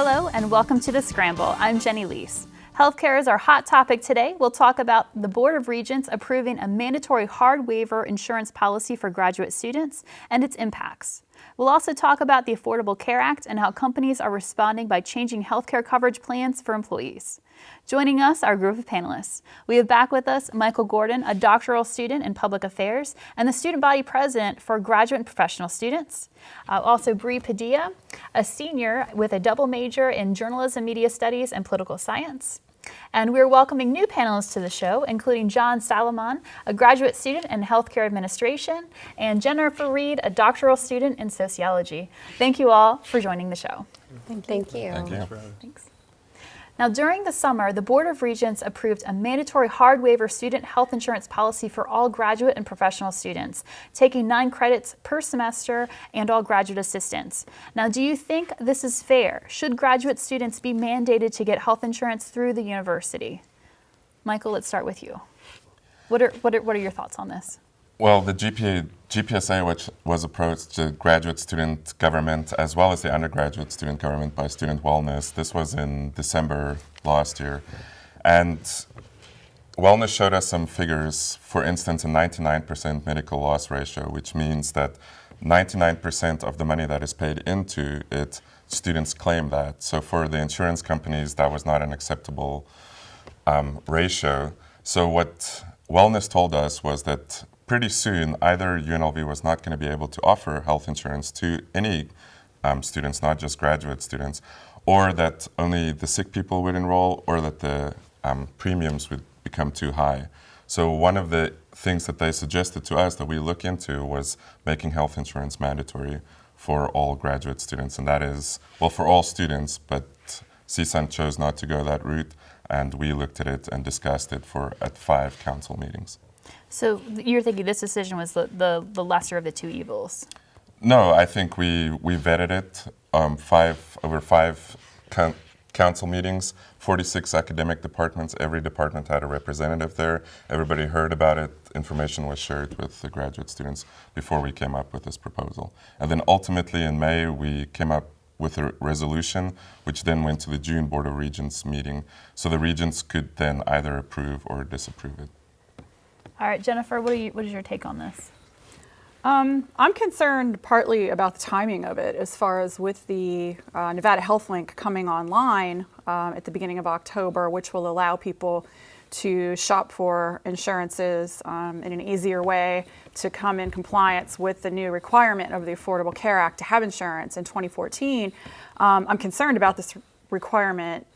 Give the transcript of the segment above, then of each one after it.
Hello and welcome to The Scramble. I'm Jenny Liese. Healthcare is our hot topic today. We'll talk about the Board of Regents approving a mandatory hard waiver insurance policy for graduate students and its impacts. We'll also talk about the Affordable Care Act and how companies are responding by changing healthcare coverage plans for employees. Joining us, our group of panelists. We have back with us Michael Gordon, a doctoral student in public affairs and the student body president for graduate and professional students. Also Bree Padilla, a senior with a double major in journalism, media studies, and political science. And we're welcoming new panelists to the show, including John Salamon, a graduate student in healthcare administration, and Jennifer Reed, a doctoral student in sociology. Thank you all for joining the show. Thank you. Thank you. Thanks. Now, during the summer, the Board of Regents approved a mandatory hard waiver student health insurance policy for all graduate and professional students, taking 9 credits per semester and all graduate assistants. Now, do you think this is fair? Should graduate students be mandated to get health insurance through the university? Michael, let's start with you. What are your thoughts on this? Well, the GPSA, which was approached to graduate student government as well as the undergraduate student government by Student Wellness, this was in December last year. And Wellness showed us some figures, for instance, a 99% medical loss ratio, which means that 99% of the money that is paid into it, students claim that. So for the insurance companies, that was not an acceptable ratio. So what Wellness told us was that pretty soon, either UNLV was not going to be able to offer health insurance to any students, not just graduate students, or that only the sick people would enroll, or that the premiums would become too high. So one of the things that they suggested to us that we look into was making health insurance mandatory for all graduate students, and that is, well, for all students, but CSUN chose not to go that route, and we looked at it and discussed it at 5 council meetings. So you're thinking this decision was the lesser of the two evils? No, I think we vetted it, over 5 council meetings, 46 academic departments. Every department had a representative there. Everybody heard about it. Information was shared with the graduate students before we came up with this proposal. And then ultimately in May, we came up with a resolution, which then went to the June Board of Regents meeting. So the regents could then either approve or disapprove it. All right, Jennifer, what is your take on this? I'm concerned partly about the timing of it, as far as with the Nevada Health Link coming online at the beginning of October, which will allow people to shop for insurances in an easier way, to come in compliance with the new requirement of the Affordable Care Act to have insurance in 2014. I'm concerned about this requirement,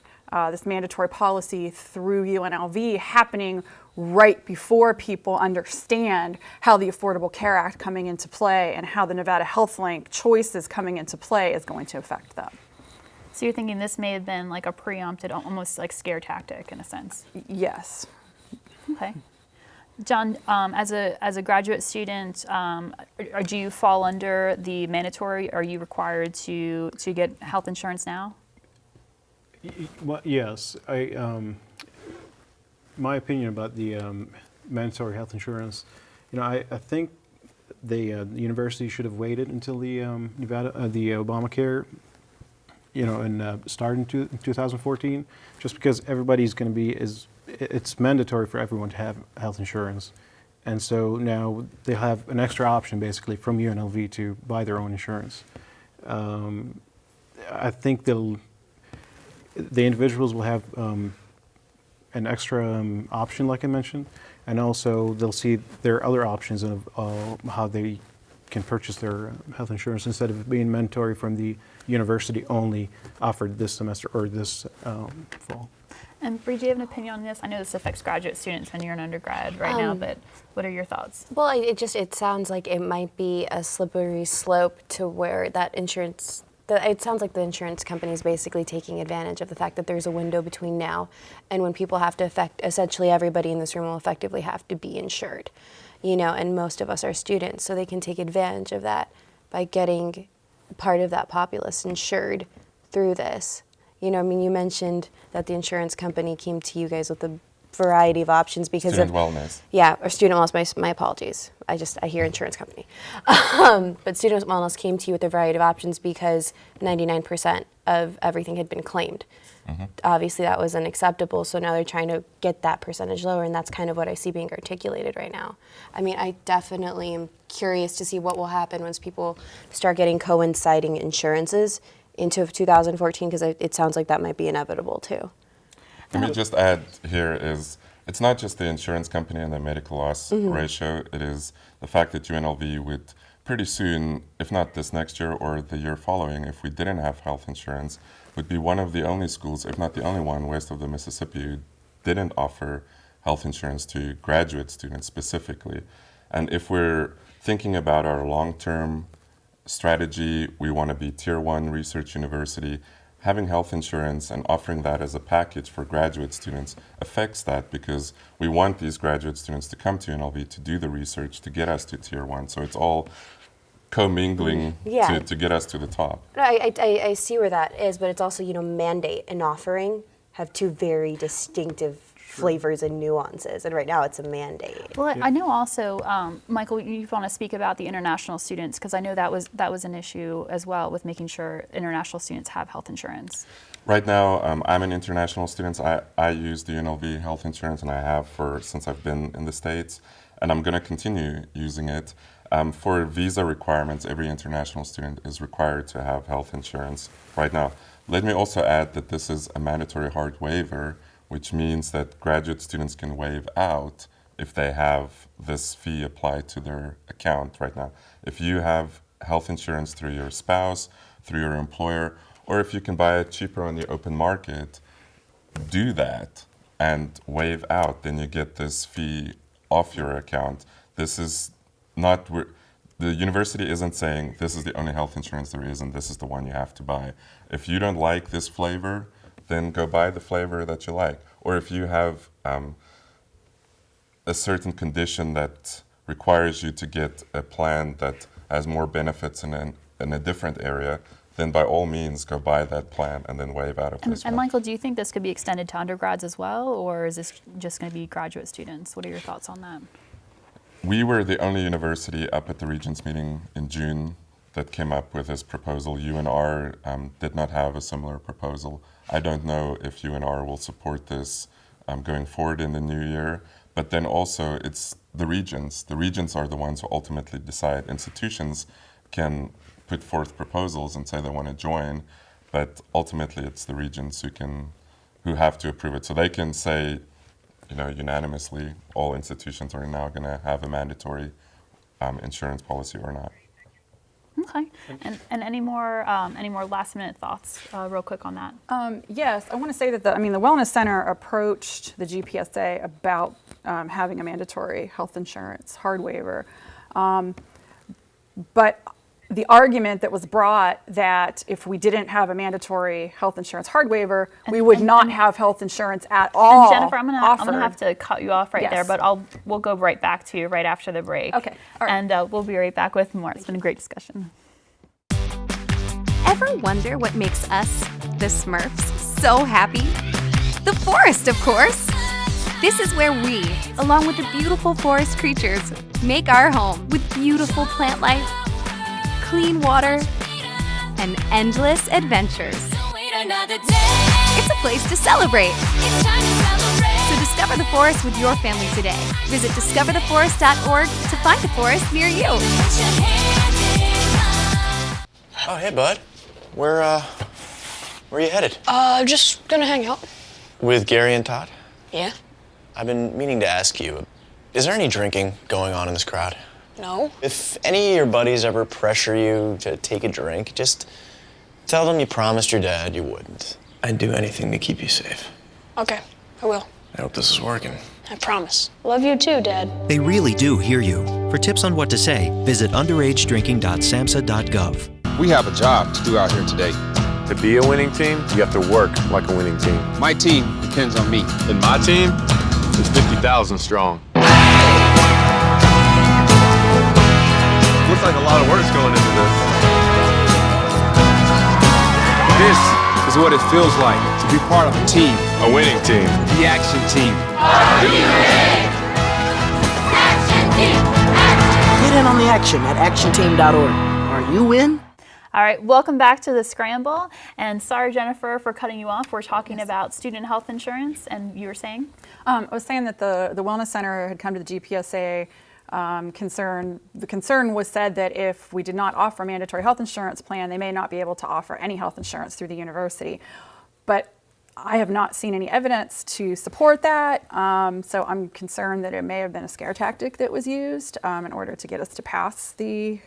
this mandatory policy through UNLV happening right before people understand how the Affordable Care Act coming into play and how the Nevada Health Link choices coming into play is going to affect them. So you're thinking this may have been like a preempted, almost like scare tactic in a sense? Yes. Okay. John, as a graduate student, do you fall under the mandatory? Are you required to get health insurance now? Well, yes. My opinion about the mandatory health insurance, I think the university should have waited until the the Obamacare, and start in 2014, just because everybody's going to be it's mandatory for everyone to have health insurance, and so now they have an extra option basically from UNLV to buy their own insurance. I think the individuals will have an extra option, like I mentioned, and also they'll see their other options of how they can purchase their health insurance instead of being mandatory from the university only offered this semester or this fall. And Bree, do you have an opinion on this? I know this affects graduate students and you're an undergrad right now, but what are your thoughts? Well, it sounds like it might be a slippery slope to where that insurance. It sounds like the insurance company is basically taking advantage of the fact that there's a window between now and when people have to essentially everybody in this room will effectively have to be insured, and most of us are students, so they can take advantage of that by getting part of that populace insured through this. You mentioned that the insurance company came to you guys with a variety of options because student wellness. Yeah, or student wellness. My apologies. I hear insurance company. But student wellness came to you with a variety of options because 99% of everything had been claimed. Obviously that was unacceptable, so now they're trying to get that percentage lower, and that's kind of what I see being articulated right now. I mean, I definitely am curious to see what will happen once people start getting coinciding insurances into 2014, because it sounds like that might be inevitable too. Let me just add here is, it's not just the insurance company and the medical loss ratio, it is the fact that UNLV would pretty soon, if not this next year or the year following, if we didn't have health insurance, would be one of the only schools, if not the only one, west of the Mississippi who didn't offer health insurance to graduate students specifically. And if we're thinking about our long-term strategy, we want to be Tier 1 research university, having health insurance and offering that as a package for graduate students affects that, because we want these graduate students to come to UNLV to do the research to get us to Tier 1. So it's all commingling to get us to the top. I see where that is, but it's also, mandate and offering have two very distinctive flavors and nuances, and right now it's a mandate. Well, I know also, Michael, you want to speak about the international students, because I know that was an issue as well with making sure international students have health insurance. Right now, I'm an international student. I use the UNLV health insurance, and I have since I've been in the States, and I'm going to continue using it. For visa requirements, every international student is required to have health insurance right now. Let me also add that this is a mandatory hard waiver, which means that graduate students can waive out if they have this fee applied to their account right now. If you have health insurance through your spouse, through your employer, or if you can buy it cheaper on the open market, do that and waive out, then you get this fee off your account. This is not, the university isn't saying this is the only health insurance there is and this is the one you have to buy. If you don't like this flavor, then go buy the flavor that you like. Or if you have a certain condition that requires you to get a plan that has more benefits in a different area, then by all means go buy that plan and then waive out of this one. And Michael, do you think this could be extended to undergrads as well, or is this just going to be graduate students? What are your thoughts on that? We were the only university up at the Regents meeting in June that came up with this proposal. UNR did not have a similar proposal. I don't know if UNR will support this going forward in the new year, but then also it's the regents. The regents are the ones who ultimately decide. Institutions can put forth proposals and say they want to join, but ultimately it's the regents who have to approve it. So they can say, unanimously, all institutions are now going to have a mandatory insurance policy or not. Okay. And any more last minute thoughts, real quick on that? Yes, I want to say that the Wellness Center approached the GPSA about having a mandatory health insurance hard waiver, but the argument that was brought that if we didn't have a mandatory health insurance hard waiver, we would not have health insurance at all. And Jennifer, I'm gonna have to cut you off right there, but we'll go right back to you right after the break. Okay. All right. And we'll be right back with more. It's been a great discussion. Ever wonder what makes us, the Smurfs, so happy? The forest, of course. This is where we, along with the beautiful forest creatures, make our home with beautiful plant life, clean water, and endless adventures. It's a place to celebrate. So discover the forest with your family today. Visit discovertheforest.org to find a forest near you. Oh, hey, bud. Where are you headed? Just gonna hang out. With Gary and Todd? Yeah? I've been meaning to ask you, is there any drinking going on in this crowd? No. If any of your buddies ever pressure you to take a drink, just tell them you promised your dad you wouldn't. I'd do anything to keep you safe. Okay, I will. I hope this is working. I promise. Love you too, Dad. They really do hear you. For tips on what to say, visit underagedrinking.samhsa.gov. We have a job to do out here today. To be a winning team, you have to work like a winning team. My team depends on me. And my team is 50,000 strong. Looks like a lot of work's going into this. This is what it feels like to be part of a team. A winning team. The Action Team. Get in on the action at actionteam.org. Are you in? All right, welcome back to the Scramble. And sorry, Jennifer, for cutting you off. We're talking about student health insurance, and you were saying? I was saying that the Wellness Center had come to the GPSA concern. The concern was said that if we did not offer a mandatory health insurance plan, they may not be able to offer any health insurance through the university. But I have not seen any evidence to support that, so I'm concerned that it may have been a scare tactic that was used in order to get us to pass the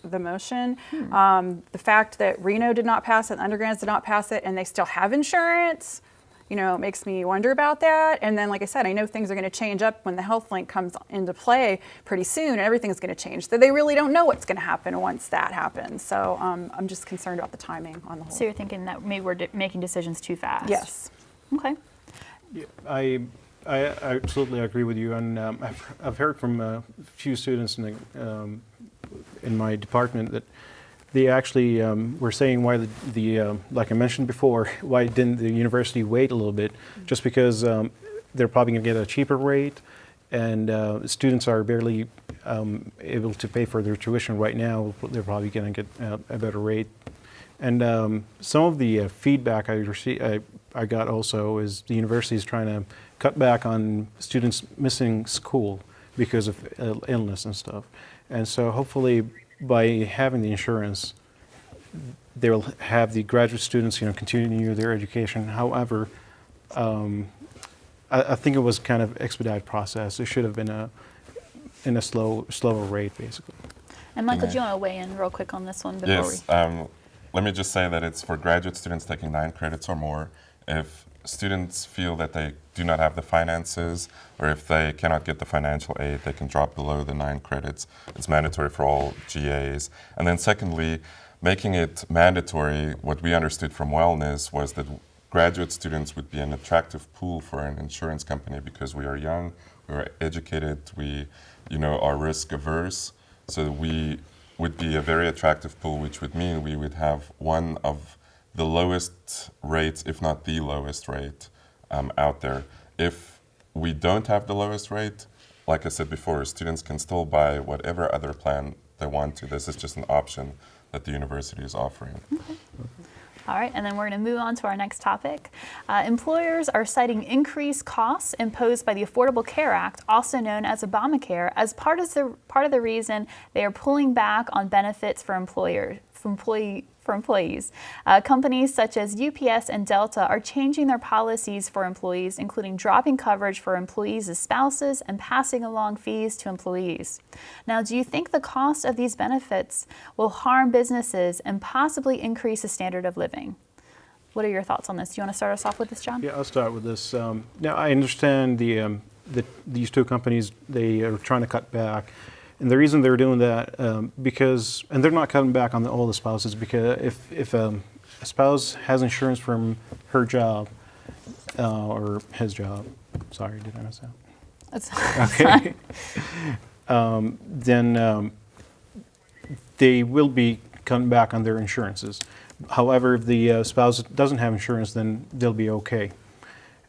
motion. The fact that Reno did not pass it, and undergrads did not pass it, and they still have insurance, makes me wonder about that. And then, like I said, I know things are going to change up when the HealthLink comes into play pretty soon, and everything's going to change. So they really don't know what's going to happen once that happens. So I'm just concerned about the timing on the whole. So you're thinking that maybe we're making decisions too fast? Yes. Okay. Yeah, I absolutely agree with you, and I've heard from a few students in my department that they actually were saying why like I mentioned before, why didn't the university wait a little bit? Just because they're probably going to get a cheaper rate, and students are barely able to pay for their tuition right now. They're probably going to get a better rate. And some of the feedback I got also is the university is trying to cut back on students missing school because of illness and stuff. And so hopefully by having the insurance, they will have the graduate students, continue their education. However, I think it was kind of expedited process. It should have been in a slower rate, basically. And Michael, do you want to weigh in real quick on this one before Yes. Let me just say that it's for graduate students taking 9 credits or more. If students feel that they do not have the finances, or if they cannot get the financial aid, they can drop below the 9 credits. It's mandatory for all GAs. And then secondly, making it mandatory, what we understood from wellness was that graduate students would be an attractive pool for an insurance company because we are young, we are educated, we are risk averse. So we would be a very attractive pool, which would mean we would have one of the lowest rates, if not the lowest rate out there. If we don't have the lowest rate, like I said before, students can still buy whatever other plan they want to. This is just an option that the university is offering. Okay. All right, and then we're going to move on to our next topic. Employers are citing increased costs imposed by the Affordable Care Act, also known as Obamacare, as part of the reason they are pulling back on benefits for employees. Companies such as UPS and Delta are changing their policies for employees, including dropping coverage for employees' spouses and passing along fees to employees. Now, do you think the cost of these benefits will harm businesses and possibly increase the standard of living? What are your thoughts on this? Do you want to start us off with this, John? Yeah, I'll start with this. Now, I understand that these two companies, they are trying to cut back. And the reason they're doing that, and they're not cutting back on all the spouses, because if a spouse has insurance from her job, or his job, sorry, did I mess up? That's okay. Then they will be cutting back on their insurances. However, if the spouse doesn't have insurance, then they'll be okay.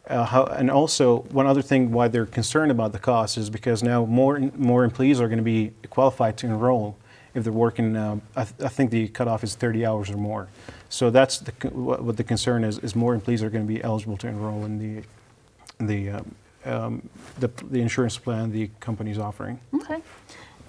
And also, one other thing why they're concerned about the cost is because now more employees are going to be qualified to enroll if they're working. I think the cutoff is 30 hours or more. So that's what the concern is more employees are going to be eligible to enroll in the insurance plan the company's offering. Okay.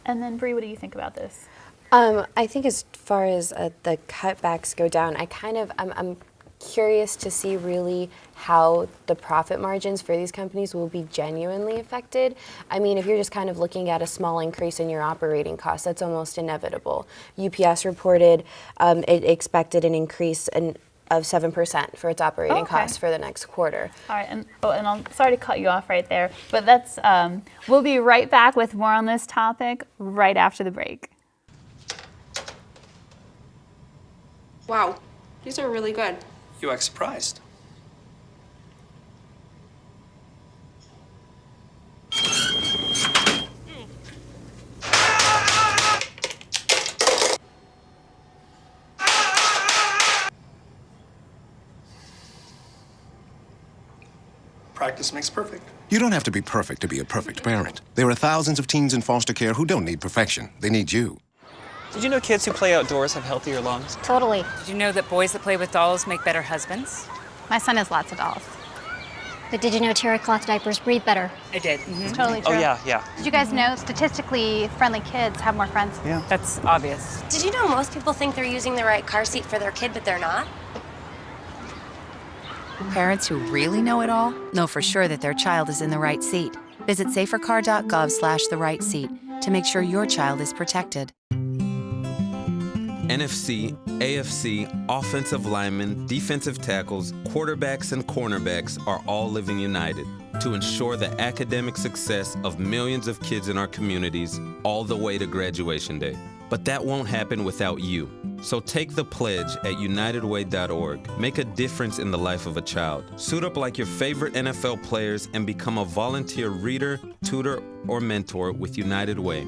And then Bree, what do you think about this? I think as far as the cutbacks go down, I'm curious to see really how the profit margins for these companies will be genuinely affected. I mean, if you're just kind of looking at a small increase in your operating costs, that's almost inevitable. UPS reported it expected an increase of 7% for its operating costs for the next quarter. All right, and I'm sorry to cut you off right there, but that's we'll be right back with more on this topic right after the break. Wow, these are really good. You act surprised. Practice makes perfect. You don't have to be perfect to be a perfect parent. There are thousands of teens in foster care who don't need perfection. They need you. Did you know kids who play outdoors have healthier lungs? Totally. Did you know that boys that play with dolls make better husbands? My son has lots of dolls. But did you know terry cloth diapers breathe better? I did. It's totally true. Oh, yeah. Did you guys know statistically friendly kids have more friends? Yeah. That's obvious. Did you know most people think they're using the right car seat for their kid, but they're not? Parents who really know it all know for sure that their child is in the right seat. Visit safercar.gov/the-right seat to make sure your child is protected. NFC, AFC, offensive linemen, defensive tackles, quarterbacks, and cornerbacks are all living united to ensure the academic success of millions of kids in our communities all the way to graduation day. But that won't happen without you. So take the pledge at unitedway.org. Make a difference in the life of a child. Suit up like your favorite NFL players and become a volunteer reader, tutor, or mentor with United Way.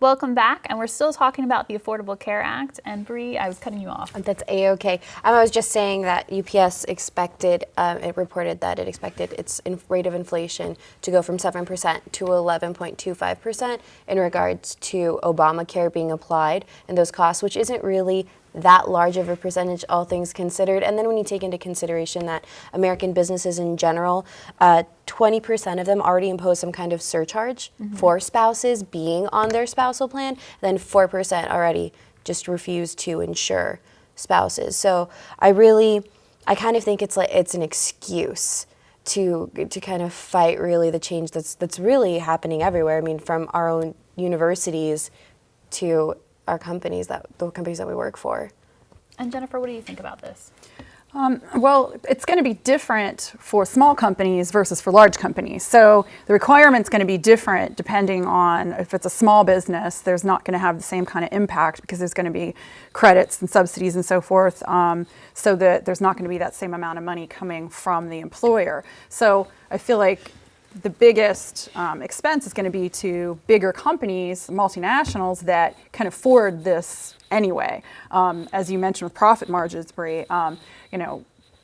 Welcome back, and we're still talking about the Affordable Care Act. And Bree, I was cutting you off. That's A-okay. I was just saying that UPS expected, it reported that it expected its rate of inflation to go from 7% to 11.25% in regards to Obamacare being applied and those costs, which isn't really that large of a percentage, all things considered. And then when you take into consideration that American businesses in general, 20% of them already impose some kind of surcharge for spouses being on their spousal plan, then 4% already just refuse to insure spouses. So I kind of think it's an excuse to kind of fight really the change that's really happening everywhere. I mean, from our own universities to our companies, the companies that we work for. And Jennifer, what do you think about this? Well, it's going to be different for small companies versus for large companies. So the requirement's going to be different depending on if it's a small business, there's not going to have the same kind of impact because there's going to be credits and subsidies and so forth, so that there's not going to be that same amount of money coming from the employer. So I feel like the biggest expense is going to be to bigger companies, multinationals, that can afford this anyway. As you mentioned with profit margins, Bree,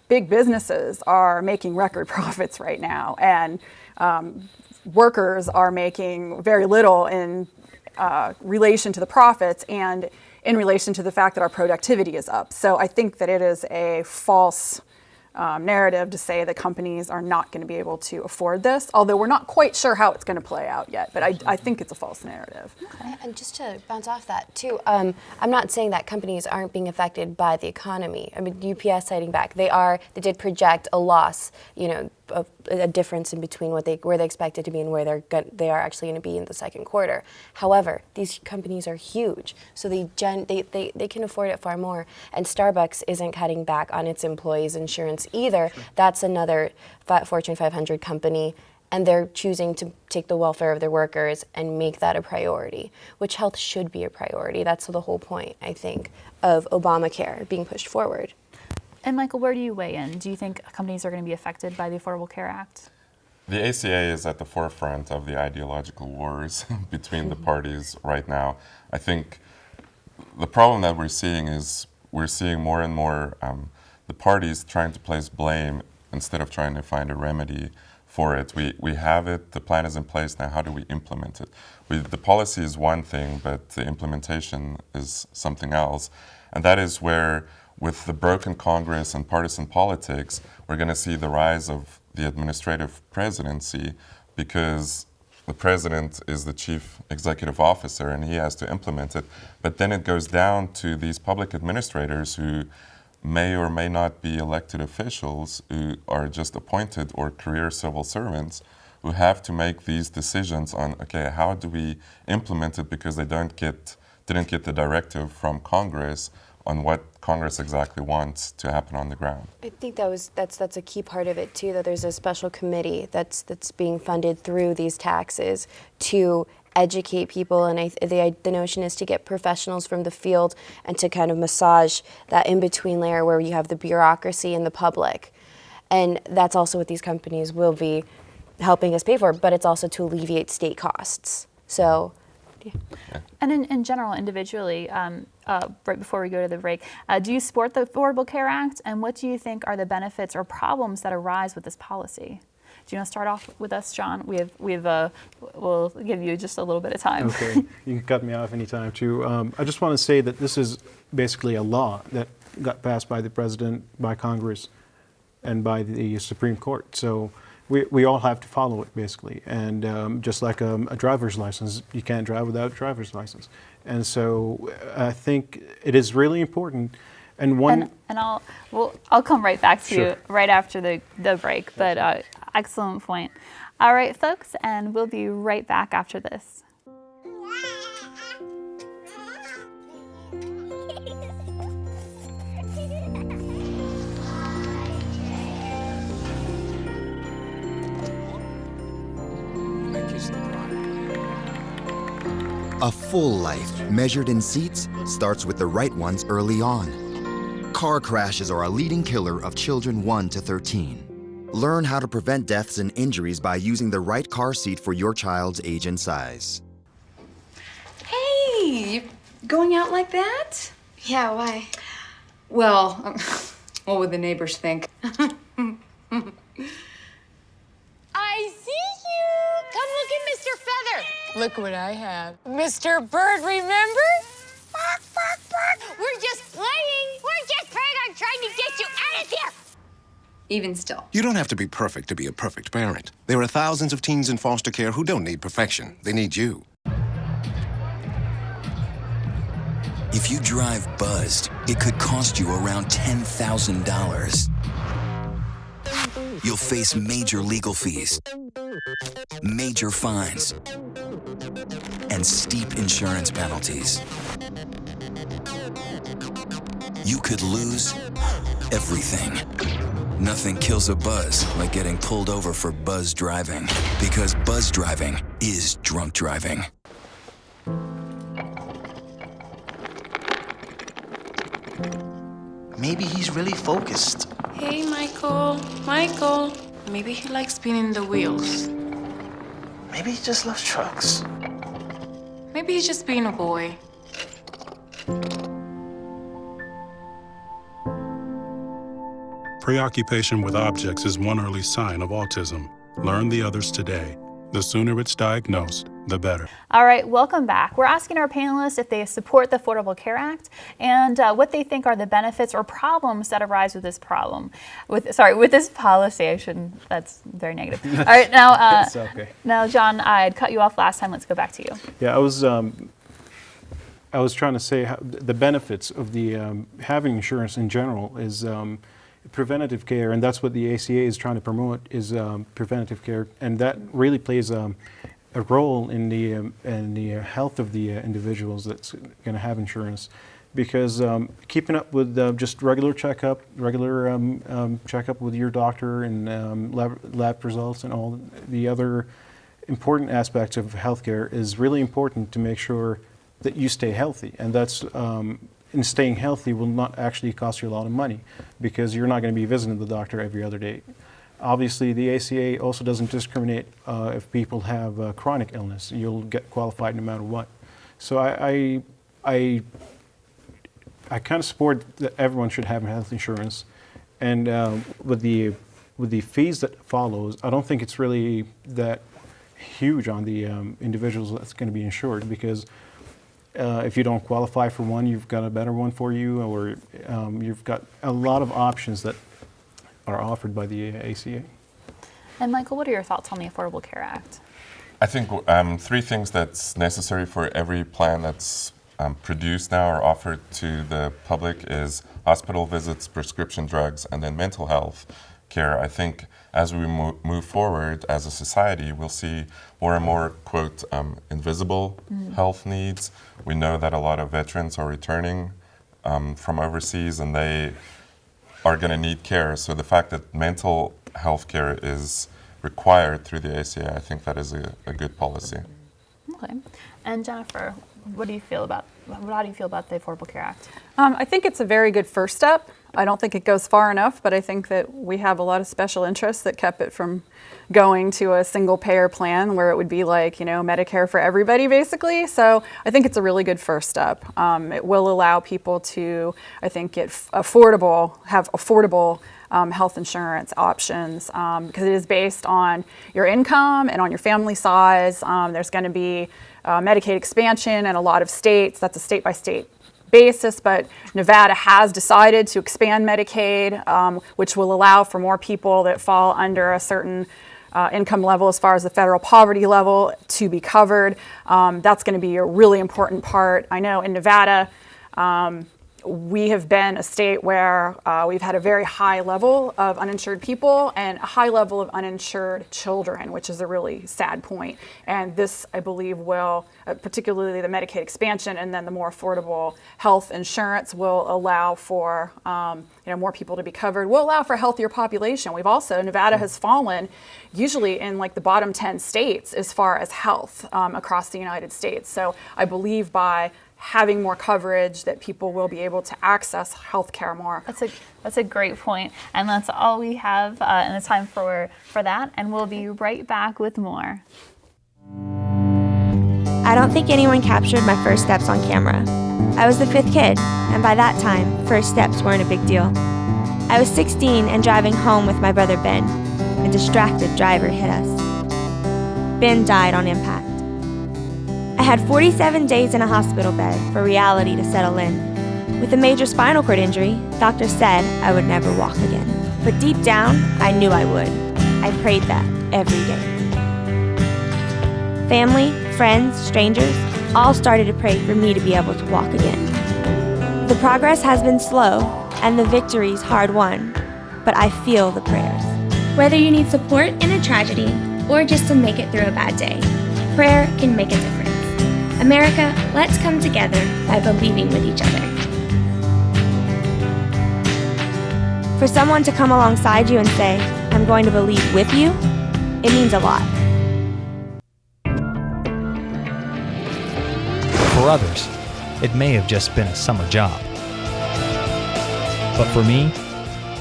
big businesses are making record profits right now, and workers are making very little in relation to the profits and in relation to the fact that our productivity is up. So I think that it is a false narrative to say that companies are not going to be able to afford this, although we're not quite sure how it's going to play out yet, but I think it's a false narrative. Okay. And just to bounce off that too, I'm not saying that companies aren't being affected by the economy. I mean, UPS citing back, they did project a loss, a difference in between where they expected to be and where they are actually going to be in the second quarter. However, these companies are huge, so they can afford it far more. And Starbucks isn't cutting back on its employees' insurance either. That's another Fortune 500 company, and they're choosing to take the welfare of their workers and make that a priority, which health should be a priority. That's the whole point, I think, of Obamacare being pushed forward. And Michael, where do you weigh in? Do you think companies are going to be affected by the Affordable Care Act? The ACA is at the forefront of the ideological wars between the parties right now. I think the problem that we're seeing is we're seeing more and more the parties trying to place blame instead of trying to find a remedy for it. We have it, the plan is in place, now how do we implement it? The policy is one thing, but the implementation is something else. And that is where, with the broken Congress and partisan politics, we're going to see the rise of the administrative presidency, because the president is the chief executive officer and he has to implement it. But then it goes down to these public administrators who may or may not be elected officials, who are just appointed or career civil servants, who have to make these decisions on, okay, how do we implement it, because they didn't get the directive from Congress on what Congress exactly wants to happen on the ground. I think that's a key part of it too, that there's a special committee that's being funded through these taxes to educate people, and the notion is to get professionals from the field and to kind of massage that in-between layer where you have the bureaucracy and the public. And that's also what these companies will be helping us pay for, but it's also to alleviate state costs. So, yeah. And in general, individually, right before we go to the break, do you support the Affordable Care Act, and what do you think are the benefits or problems that arise with this policy? you want to start off with us, John? We'll give you just a little bit of time. Okay, you can cut me off anytime too. I just want to say that this is basically a law that got passed by the president, by Congress, and by the Supreme Court. So we all have to follow it basically. And just like a driver's license, you can't drive without a driver's license. And so I think it is really important. And I'll come right back to Sure. you right after the break. But excellent point. All right, folks, and we'll be right back after this. A full life, measured in seats, starts with the right ones early on. Car crashes are a leading killer of children 1 to 13. Learn how to prevent deaths and injuries by using the right car seat for your child's age and size. Hey, you going out like that? Yeah, why? Well, what would the neighbors think? I see you! Come look at Mr. Feather. Look what I have. Mr. Bird, remember? Bark, bark, bark. We're just playing. We're just playing. I'm trying to get you out of here. Even still. You don't have to be perfect to be a perfect parent. There are thousands of teens in foster care who don't need perfection. They need you. If you drive buzzed, it could cost you around $10,000. You'll face major legal fees, major fines, and steep insurance penalties. You could lose everything. Nothing kills a buzz like getting pulled over for buzz driving, because buzz driving is drunk driving. Maybe he's really focused. Hey, Michael. Michael. Maybe he likes spinning the wheels. Maybe he just loves trucks. Maybe he's just being a boy. Preoccupation with objects is one early sign of autism. Learn the others today. The sooner it's diagnosed, the better. All right, welcome back. We're asking our panelists if they support the Affordable Care Act and what they think are the benefits or problems that arise with this with this policy. That's very negative. All right, now, It's okay. Now, John, I had cut you off last time. Let's go back to you. Yeah, I was trying to say how the benefits of the having insurance in general is preventative care, and that's what the ACA is trying to promote, is preventative care, and that really plays a role in the health of the individuals that's going to have insurance, because keeping up with just regular checkup with your doctor and lab results and all the other important aspects of healthcare is really important to make sure that you stay healthy, and that's and staying healthy will not actually cost you a lot of money, because you're not going to be visiting the doctor every other day. Obviously, the ACA also doesn't discriminate if people have chronic illness. You'll get qualified no matter what. So I kind of support that everyone should have health insurance, and with the fees that follows, I don't think it's really that huge on the individuals that's going to be insured, because if you don't qualify for one, you've got a better one for you, or you've got a lot of options that are offered by the ACA. And Michael, what are your thoughts on the Affordable Care Act? I think three things that's necessary for every plan that's produced now or offered to the public is hospital visits, prescription drugs, and then mental health care. I think as we move forward as a society, we'll see more and more, quote, invisible health needs. We know that a lot of veterans are returning from overseas, and they are going to need care. So the fact that mental health care is required through the ACA, I think that is a good policy. Okay. And Jennifer, how do you feel about the Affordable Care Act? I think it's a very good first step. I don't think it goes far enough, but I think that we have a lot of special interests that kept it from going to a single payer plan where it would be like, Medicare for everybody basically. So I think it's a really good first step. It will allow people to, I think, have affordable health insurance options because it is based on your income and on your family size. There's going to be Medicaid expansion in a lot of states. That's a state-by-state basis, but Nevada has decided to expand Medicaid, which will allow for more people that fall under a certain income level as far as the federal poverty level to be covered. That's going to be a really important part. I know in Nevada, we have been a state where we've had a very high level of uninsured people and a high level of uninsured children, which is a really sad point. And this, I believe, will, particularly the Medicaid expansion and then the more affordable health insurance, will allow for more people to be covered, will allow for a healthier population. We've also, Nevada has fallen usually in like the bottom 10 states as far as health across the United States. So I believe by having more coverage that people will be able to access health care more. That's a great point, and that's all we have in the time for that, and we'll be right back with more. I don't think anyone captured my first steps on camera. I was the 5th kid, and by that time, first steps weren't a big deal. I was 16 and driving home with my brother Ben. A distracted driver hit us. Ben died on impact. I had 47 days in a hospital bed for reality to settle in. With a major spinal cord injury, doctors said I would never walk again. But deep down, I knew I would. I prayed that every day. Family, friends, strangers, all started to pray for me to be able to walk again. The progress has been slow, and the victories hard won, but I feel the prayers. Whether you need support in a tragedy or just to make it through a bad day, prayer can make a difference. America, let's come together by believing with each other. For someone to come alongside you and say, I'm going to believe with you, it means a lot. For others, it may have just been a summer job. But for me,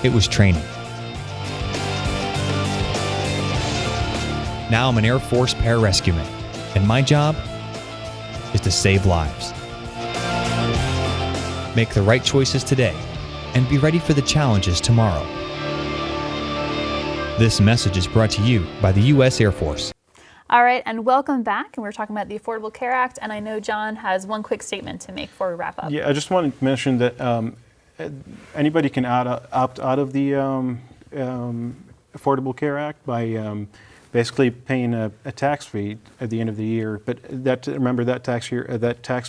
it was training. Now I'm an Air Force pararescueman, and my job is to save lives. Make the right choices today and be ready for the challenges tomorrow. This message is brought to you by the U.S. Air Force. All right, and welcome back. And we're talking about the Affordable Care Act, and I know John has one quick statement to make before we wrap up. Yeah, I just wanted to mention that anybody can opt out of the Affordable Care Act by basically paying a tax fee at the end of the year, but remember that tax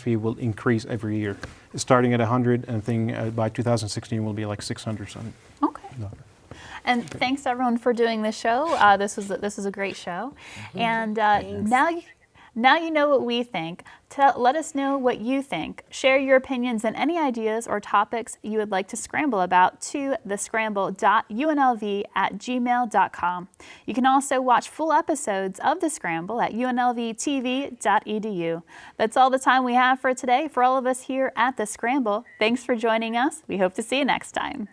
fee will increase every year, starting at $100, and by 2016 will be like $600 something. Okay. And thanks everyone for doing this show. This was a great show, and now you know what we think. Let us know what you think. Share your opinions and any ideas or topics you would like to scramble about to thescramble.unlv@gmail.com. You can also watch full episodes of The Scramble at UNLV-TV.edu. That's all the time we have for today. For all of us here at The Scramble, thanks for joining us. We hope to see you next time.